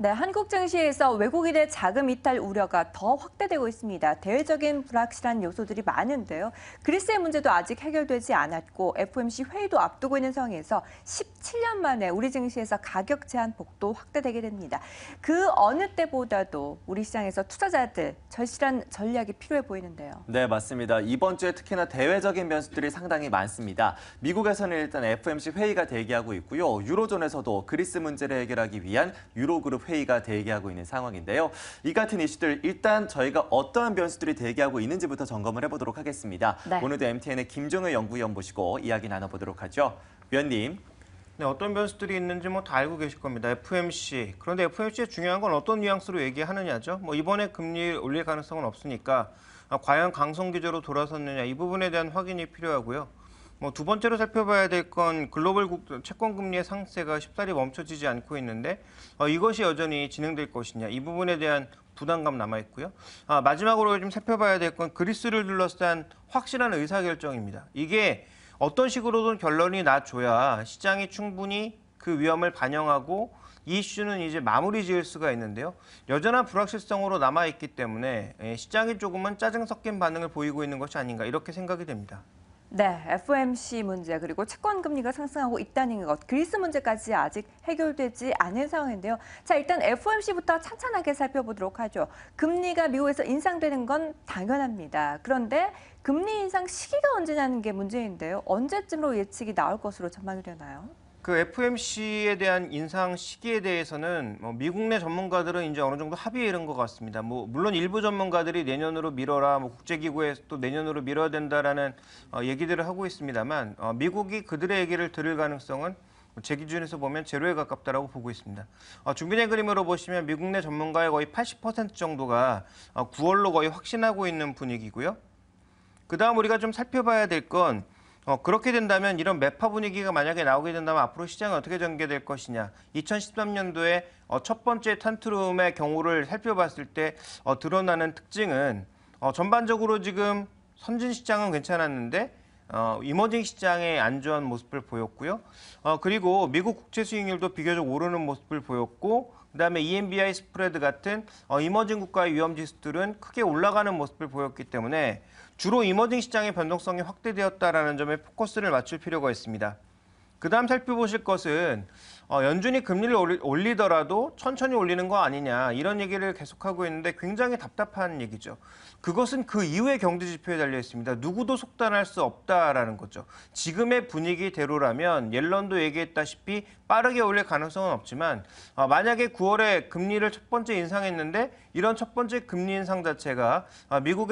네, 한국 증시에서 외국인의 자금 이탈 우려가 더 확대되고 있습니다. 대외적인 불확실한 요소들이 많은데요. 그리스의 문제도 아직 해결되지 않았고 FOMC 회의도 앞두고 있는 상황에서 17년 만에 우리 증시에서 가격 제한 폭도 확대되게 됩니다. 그 어느 때보다도 우리 시장에서 투자자들 절실한 전략이 필요해 보이는데요. 네, 맞습니다. 이번 주에 특히나 대외적인 변수들이 상당히 많습니다. 미국에서는 일단 FOMC 회의가 대기하고 있고요. 유로존에서도 그리스 문제를 해결하기 위한 유로그룹 회의가 대기하고 있는 상황인데요. 이 같은 이슈들 일단 저희가 어떠한 변수들이 대기하고 있는지부터 점검을 해보도록 하겠습니다. 네. 오늘도 MTN의 김종을 연구위원 모시고 이야기 나눠보도록 하죠. 위원님. 네, 어떤 변수들이 있는지 다 알고 계실 겁니다. FOMC. 그런데 FOMC의 중요한 건 어떤 뉘앙스로 얘기하느냐죠. 이번에 금리 올릴 가능성은 없으니까 과연 강성 기조로 돌아섰느냐 이 부분에 대한 확인이 필요하고요. 두 번째로 살펴봐야 될 건 글로벌 채권 금리의 상승세가 쉽사리 멈춰지지 않고 있는데 이것이 여전히 진행될 것이냐 이 부분에 대한 부담감 남아 있고요. 마지막으로 좀 살펴봐야 될 건 그리스를 둘러싼 확실한 의사결정입니다. 이게 어떤 식으로든 결론이 나줘야 시장이 충분히 그 위험을 반영하고 이 이슈는 이제 마무리 지을 수가 있는데요. 여전한 불확실성으로 남아있기 때문에 시장이 조금은 짜증 섞인 반응을 보이고 있는 것이 아닌가 이렇게 생각이 됩니다. 네, FOMC 문제 그리고 채권 금리가 상승하고 있다는 것, 그리스 문제까지 아직 해결되지 않은 상황인데요. 자, 일단 FOMC부터 찬찬하게 살펴보도록 하죠. 금리가 미국에서 인상되는 건 당연합니다. 그런데 금리 인상 시기가 언제냐는 게 문제인데요. 언제쯤으로 예측이 나올 것으로 전망이 되나요? 그 FOMC에 대한 인상 시기에 대해서는 미국 내 전문가들은 이제 어느 정도 합의에 이른 것 같습니다. 물론 일부 전문가들이 내년으로 미뤄라, 국제기구에서 또 내년으로 미뤄야 된다라는 얘기들을 하고 있습니다만 미국이 그들의 얘기를 들을 가능성은 제 기준에서 보면 제로에 가깝다라고 보고 있습니다. 준비된 그림으로 보시면 미국 내 전문가의 거의 80% 정도가 9월로 거의 확신하고 있는 분위기고요. 그다음 우리가 좀 살펴봐야 될 건 그렇게 된다면 이런 매파 분위기가 만약에 나오게 된다면 앞으로 시장이 어떻게 전개될 것이냐. 2013년도에 첫 번째 탄트룸의 경우를 살펴봤을 때 드러나는 특징은 전반적으로 지금 선진 시장은 괜찮았는데 이머징 시장의 안 좋은 모습을 보였고요. 그리고 미국 국채 수익률도 비교적 오르는 모습을 보였고 그다음에 EMBI 스프레드 같은 이머징 국가의 위험 지수들은 크게 올라가는 모습을 보였기 때문에 주로 이머징 시장의 변동성이 확대되었다라는 점에 포커스를 맞출 필요가 있습니다. 그다음 살펴보실 것은 연준이 금리를 올리더라도 천천히 올리는 거 아니냐 이런 얘기를 계속하고 있는데 굉장히 답답한 얘기죠. 그것은 그 이후의 경제 지표에 달려 있습니다. 누구도 속단할 수 없다라는 거죠. 지금의 분위기대로라면 옐런도 얘기했다시피 빠르게 올릴 가능성은 없지만 만약에 9월에 금리를 첫 번째 인상했는데 이런 첫 번째 금리 인상 자체가 미국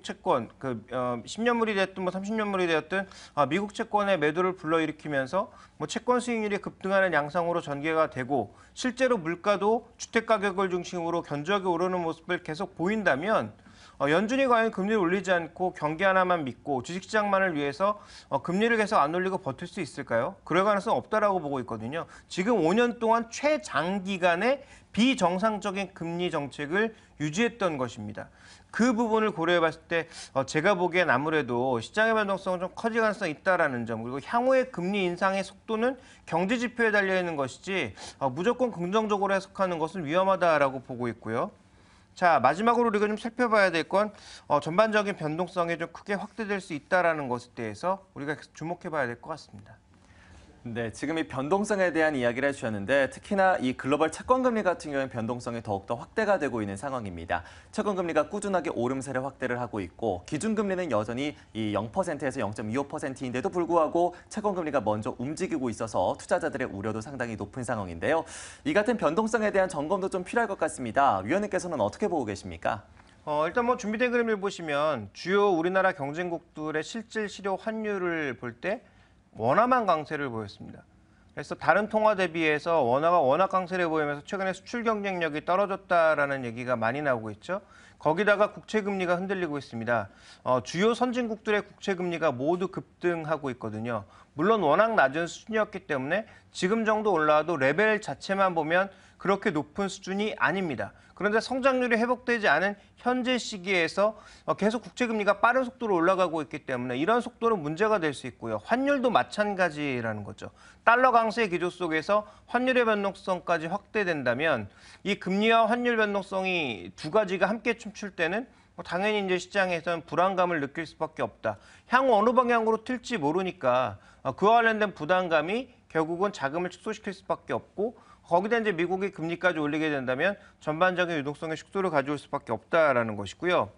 채권 그 10년물이 됐든 30년물이 되었든 미국 채권의 매도를 불러일으키면서 채권 수익률이 급등하는 양상으로 전개가 되고 실제로 물가도 주택 가격을 중심으로 견조하게 오르는 모습을 계속 보인다면 연준이 과연 금리를 올리지 않고 경기 하나만 믿고 주식시장만을 위해서 금리를 계속 안 올리고 버틸 수 있을까요? 그럴 가능성은 없다라고 보고 있거든요. 지금 5년 동안 최장기간의 비정상적인 금리 정책을 유지했던 것입니다. 그 부분을 고려해 봤을 때 제가 보기엔 아무래도 시장의 변동성은 좀 커질 가능성이 있다라는 점 그리고 향후의 금리 인상의 속도는 경제 지표에 달려 있는 것이지 무조건 긍정적으로 해석하는 것은 위험하다라고 보고 있고요. 자, 마지막으로 우리가 좀 살펴봐야 될 건 전반적인 변동성이 좀 크게 확대될 수 있다라는 것에 대해서 우리가 주목해 봐야 될 것 같습니다. 네, 지금 이 변동성에 대한 이야기를 해주셨는데 특히나 이 글로벌 채권금리 같은 경우는 변동성이 더욱더 확대가 되고 있는 상황입니다. 채권금리가 꾸준하게 오름세를 확대를 하고 있고 기준금리는 여전히 이 0%에서 0.25%인데도 불구하고 채권금리가 먼저 움직이고 있어서 투자자들의 우려도 상당히 높은 상황인데요. 이 같은 변동성에 대한 점검도 좀 필요할 것 같습니다. 위원님께서는 어떻게 보고 계십니까? 일단 준비된 그림을 보시면 주요 우리나라 경쟁국들의 실질 실효 환율을 볼 때 원화만 강세를 보였습니다. 그래서 다른 통화 대비해서 원화가 워낙 강세를 보이면서 최근에 수출 경쟁력이 떨어졌다라는 얘기가 많이 나오고 있죠. 거기다가 국채 금리가 흔들리고 있습니다. 주요 선진국들의 국채 금리가 모두 급등하고 있거든요. 물론 워낙 낮은 수준이었기 때문에 지금 정도 올라와도 레벨 자체만 보면 그렇게 높은 수준이 아닙니다. 그런데 성장률이 회복되지 않은 현재 시기에서 계속 국채금리가 빠른 속도로 올라가고 있기 때문에 이런 속도는 문제가 될 수 있고요. 환율도 마찬가지라는 거죠. 달러 강세 기조 속에서 환율의 변동성까지 확대된다면 이 금리와 환율 변동성이 두 가지가 함께 춤출 때는 당연히 이제 시장에서는 불안감을 느낄 수밖에 없다. 향후 어느 방향으로 튈지 모르니까 그와 관련된 부담감이 결국은 자금을 축소시킬 수밖에 없고 거기다 이제 미국이 금리까지 올리게 된다면 전반적인 유동성의 축소를 가져올 수밖에 없다라는 것이고요.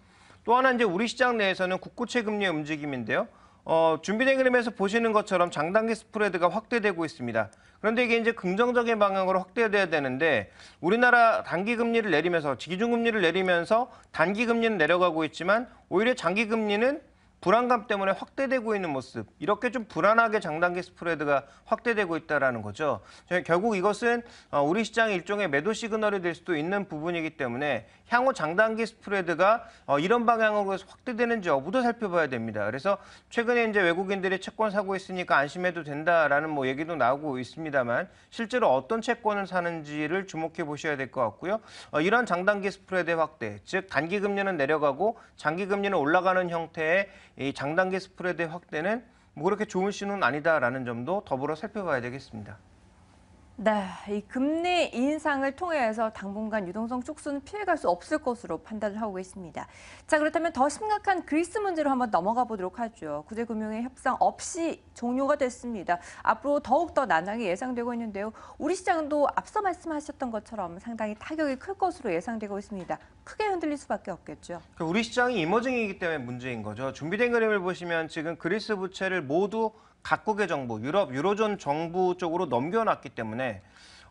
또 하나 이제 우리 시장 내에서는 국고채 금리의 움직임인데요. 준비된 그림에서 보시는 것처럼 장단기 스프레드가 확대되고 있습니다. 그런데 이게 이제 긍정적인 방향으로 확대돼야 되는데 우리나라 단기 금리를 내리면서 기준 금리를 내리면서 단기 금리는 내려가고 있지만 오히려 장기 금리는 불안감 때문에 확대되고 있는 모습, 이렇게 좀 불안하게 장단기 스프레드가 확대되고 있다는 거죠. 결국 이것은 우리 시장의 일종의 매도 시그널이 될 수도 있는 부분이기 때문에 향후 장단기 스프레드가 이런 방향으로 해서 확대되는지 여부도 살펴봐야 됩니다. 그래서 최근에 이제 외국인들이 채권 사고 있으니까 안심해도 된다라는 뭐 얘기도 나오고 있습니다만 실제로 어떤 채권을 사는지를 주목해 보셔야 될 것 같고요. 이런 장단기 스프레드의 확대, 즉 단기 금리는 내려가고 장기 금리는 올라가는 형태의 이 장단기 스프레드의 확대는 뭐 그렇게 좋은 신호는 아니다라는 점도 더불어 살펴봐야 되겠습니다. 네, 이 금리 인상을 통해서 당분간 유동성 축소는 피해갈 수 없을 것으로 판단을 하고 있습니다. 자, 그렇다면 더 심각한 그리스 문제로 한번 넘어가 보도록 하죠. 국제금융의 협상 없이 종료가 됐습니다. 앞으로 더욱더 난항이 예상되고 있는데요. 우리 시장도 앞서 말씀하셨던 것처럼 상당히 타격이 클 것으로 예상되고 있습니다. 크게 흔들릴 수밖에 없겠죠. 우리 시장이 이머징이기 때문에 문제인 거죠. 준비된 그림을 보시면 지금 그리스 부채를 모두 각국의 정부, 유로존 정부 쪽으로 넘겨놨기 때문에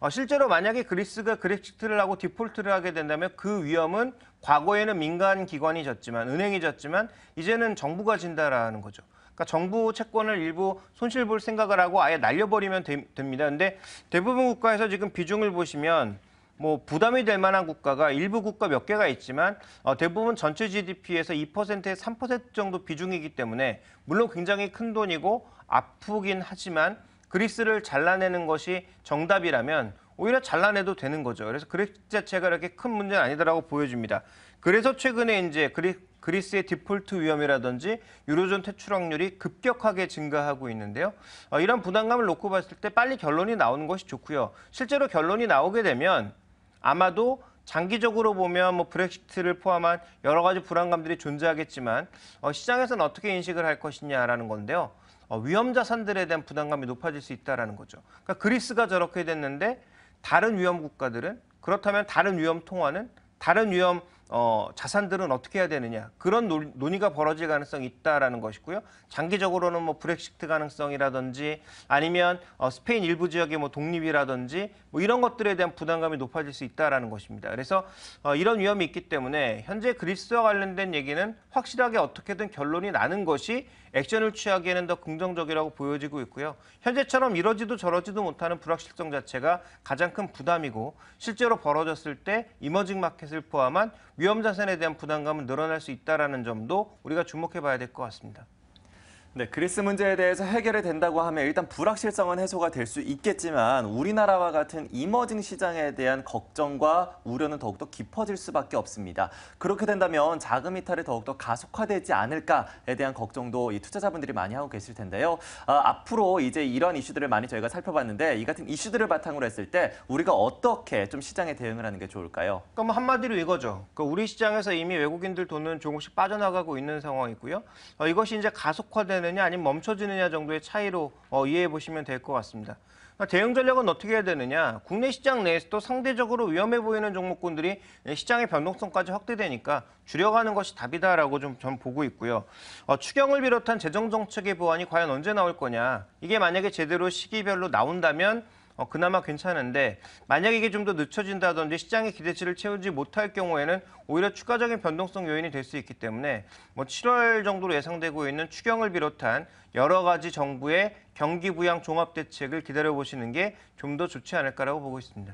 실제로 만약에 그리스가 그렉시트를 하고 디폴트를 하게 된다면 그 위험은 과거에는 민간 기관이 졌지만, 은행이 졌지만 이제는 정부가 진다라는 거죠. 그러니까 정부 채권을 일부 손실 볼 생각을 하고 아예 날려버리면 됩니다. 근데 대부분 국가에서 지금 비중을 보시면 뭐 부담이 될 만한 국가가 일부 국가 몇 개가 있지만 대부분 전체 GDP에서 2%에서 3% 정도 비중이기 때문에 물론 굉장히 큰 돈이고 아프긴 하지만 그리스를 잘라내는 것이 정답이라면 오히려 잘라내도 되는 거죠. 그래서 그리스 자체가 이렇게 큰 문제는 아니다라고 보여집니다. 그래서 최근에 이제 그리스의 디폴트 위험이라든지 유로존 퇴출 확률이 급격하게 증가하고 있는데요. 이런 부담감을 놓고 봤을 때 빨리 결론이 나오는 것이 좋고요. 실제로 결론이 나오게 되면 아마도 장기적으로 보면 뭐 브렉시트를 포함한 여러 가지 불안감들이 존재하겠지만 시장에서는 어떻게 인식을 할 것이냐라는 건데요. 위험 자산들에 대한 부담감이 높아질 수 있다는 거죠. 그러니까 그리스가 저렇게 됐는데 다른 위험 국가들은, 그렇다면 다른 위험 통화는, 다른 위험 자산들은 어떻게 해야 되느냐, 그런 논의가 벌어질 가능성이 있다라는 것이고요. 장기적으로는 뭐 브렉시트 가능성이라든지 아니면 스페인 일부 지역의 뭐 독립이라든지 뭐 이런 것들에 대한 부담감이 높아질 수 있다라는 것입니다. 그래서 이런 위험이 있기 때문에 현재 그리스와 관련된 얘기는 확실하게 어떻게든 결론이 나는 것이 액션을 취하기에는 더 긍정적이라고 보여지고 있고요. 현재처럼 이러지도 저러지도 못하는 불확실성 자체가 가장 큰 부담이고 실제로 벌어졌을 때 이머징 마켓을 포함한 위험 자산에 대한 부담감은 늘어날 수 있다는 점도 우리가 주목해 봐야 될 것 같습니다. 네, 그리스 문제에 대해서 해결이 된다고 하면 일단 불확실성은 해소가 될 수 있겠지만 우리나라와 같은 이머징 시장에 대한 걱정과 우려는 더욱더 깊어질 수밖에 없습니다. 그렇게 된다면 자금 이탈이 더욱더 가속화되지 않을까에 대한 걱정도 이 투자자분들이 많이 하고 계실 텐데요. 앞으로 이제 이런 이슈들을 많이 저희가 살펴봤는데 이 같은 이슈들을 바탕으로 했을 때 우리가 어떻게 좀 시장에 대응을 하는 게 좋을까요? 그러니까 뭐 한마디로 이거죠. 그러니까 우리 시장에서 이미 외국인들 돈은 조금씩 빠져나가고 있는 상황이고요. 이것이 이제 가속화되느냐 아니면 멈춰지느냐 정도의 차이로 이해해 보시면 될 것 같습니다. 대응 전략은 어떻게 해야 되느냐? 국내 시장 내에서도 상대적으로 위험해 보이는 종목군들이 시장의 변동성까지 확대되니까 줄여가는 것이 답이다라고 좀 저는 보고 있고요. 추경을 비롯한 재정 정책의 보완이 과연 언제 나올 거냐? 이게 만약에 제대로 시기별로 나온다면 그나마 괜찮은데 만약에 이게 좀 더 늦춰진다든지 시장의 기대치를 채우지 못할 경우에는 오히려 추가적인 변동성 요인이 될 수 있기 때문에 뭐 7월 정도로 예상되고 있는 추경을 비롯한 여러 가지 정부의 경기 부양 종합 대책을 기다려보시는 게 좀 더 좋지 않을까라고 보고 있습니다.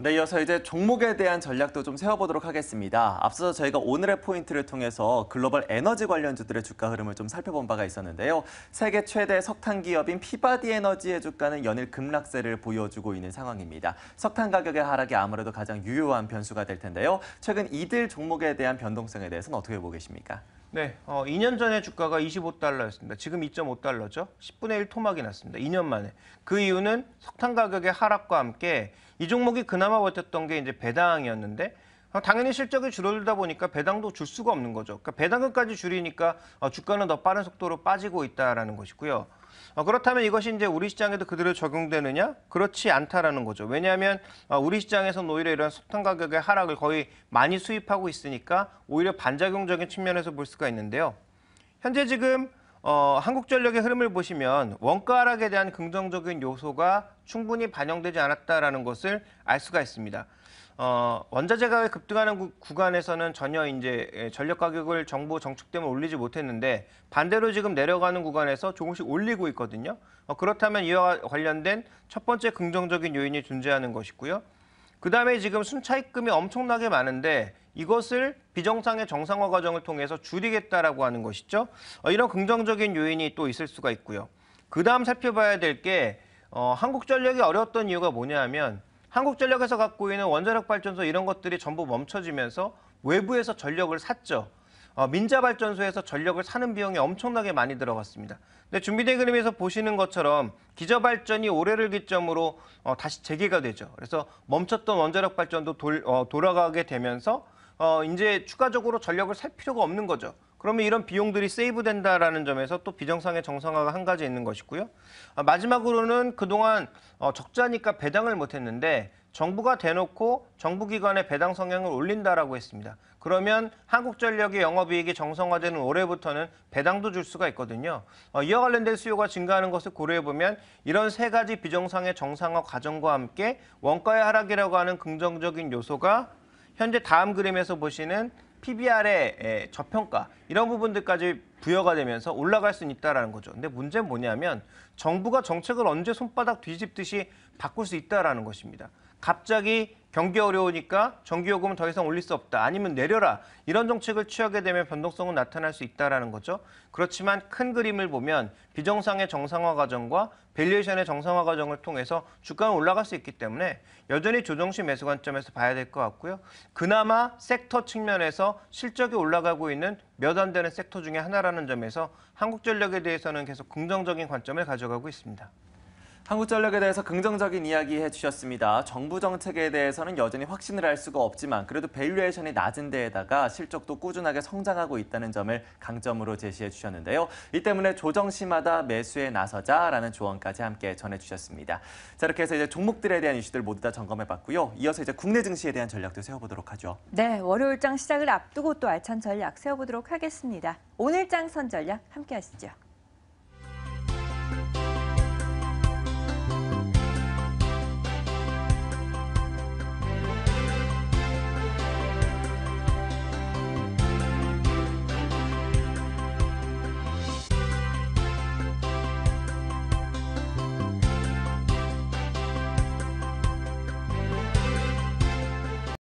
네, 이어서 이제 종목에 대한 전략도 좀 세워보도록 하겠습니다. 앞서서 저희가 오늘의 포인트를 통해서 글로벌 에너지 관련주들의 주가 흐름을 좀 살펴본 바가 있었는데요. 세계 최대 석탄 기업인 피바디 에너지의 주가는 연일 급락세를 보여주고 있는 상황입니다. 석탄 가격의 하락이 아무래도 가장 유효한 변수가 될 텐데요. 최근 이들 종목에 대한 변동성에 대해서는 어떻게 보고 계십니까? 네, 2년 전에 주가가 25달러였습니다. 지금 2.5달러죠. 10분의 1 토막이 났습니다. 2년 만에. 그 이유는 석탄 가격의 하락과 함께 이 종목이 그나마 버텼던 게 이제 배당이었는데 당연히 실적이 줄어들다 보니까 배당도 줄 수가 없는 거죠. 그러니까 배당금까지 줄이니까 주가는 더 빠른 속도로 빠지고 있다라는 것이고요. 그렇다면 이것이 이제 우리 시장에도 그대로 적용되느냐? 그렇지 않다라는 거죠. 왜냐하면 우리 시장에서는 오히려 이런 석탄 가격의 하락을 거의 많이 수입하고 있으니까 오히려 반작용적인 측면에서 볼 수가 있는데요. 현재 지금 한국전력의 흐름을 보시면 원가 하락에 대한 긍정적인 요소가 충분히 반영되지 않았다라는 것을 알 수가 있습니다. 원자재 가격이 급등하는 구간에서는 전혀 이제 전력 가격을 정부 정책 때문에 올리지 못했는데 반대로 지금 내려가는 구간에서 조금씩 올리고 있거든요. 그렇다면 이와 관련된 첫 번째 긍정적인 요인이 존재하는 것이고요. 그다음에 지금 순차입금이 엄청나게 많은데 이것을 비정상의 정상화 과정을 통해서 줄이겠다라고 하는 것이죠. 이런 긍정적인 요인이 또 있을 수가 있고요. 그다음 살펴봐야 될 게 한국전력이 어려웠던 이유가 뭐냐 하면 한국전력에서 갖고 있는 원자력 발전소 이런 것들이 전부 멈춰지면서 외부에서 전력을 샀죠. 민자발전소에서 전력을 사는 비용이 엄청나게 많이 들어갔습니다. 근데 준비된 그림에서 보시는 것처럼 기저발전이 올해를 기점으로 다시 재개가 되죠. 그래서 멈췄던 원자력 발전도 돌아가게 되면서 이제 추가적으로 전력을 살 필요가 없는 거죠. 그러면 이런 비용들이 세이브된다라는 점에서 또 비정상의 정상화가 한 가지 있는 것이고요. 마지막으로는 그동안 적자니까 배당을 못했는데 정부가 대놓고 정부기관의 배당 성향을 올린다라고 했습니다. 그러면 한국전력의 영업이익이 정상화되는 올해부터는 배당도 줄 수가 있거든요. 이와 관련된 수요가 증가하는 것을 고려해보면 이런 세 가지 비정상의 정상화 과정과 함께 원가의 하락이라고 하는 긍정적인 요소가 현재 다음 그림에서 보시는 PBR의 저평가 이런 부분들까지 부여가 되면서 올라갈 수는 있다는 거죠. 근데 문제는 뭐냐면 정부가 정책을 언제 손바닥 뒤집듯이 바꿀 수 있다는 것입니다. 갑자기 경기 어려우니까 전기요금은 더 이상 올릴 수 없다. 아니면 내려라. 이런 정책을 취하게 되면 변동성은 나타날 수 있다는 거죠. 그렇지만 큰 그림을 보면 비정상의 정상화 과정과 밸류에이션의 정상화 과정을 통해서 주가는 올라갈 수 있기 때문에 여전히 조정시 매수 관점에서 봐야 될 것 같고요. 그나마 섹터 측면에서 실적이 올라가고 있는 몇 안 되는 섹터 중에 하나라는 점에서 한국전력에 대해서는 계속 긍정적인 관점을 가져가고 있습니다. 한국전력에 대해서 긍정적인 이야기 해주셨습니다. 정부 정책에 대해서는 여전히 확신을 할 수가 없지만 그래도 밸류에이션이 낮은 데에다가 실적도 꾸준하게 성장하고 있다는 점을 강점으로 제시해 주셨는데요. 이 때문에 조정 시마다 매수에 나서자라는 조언까지 함께 전해주셨습니다. 자, 이렇게 해서 이제 종목들에 대한 이슈들 모두 다 점검해봤고요. 이어서 이제 국내 증시에 대한 전략도 세워보도록 하죠. 네, 월요일장 시작을 앞두고 또 알찬 전략 세워보도록 하겠습니다. 오늘장 선전략 함께 하시죠.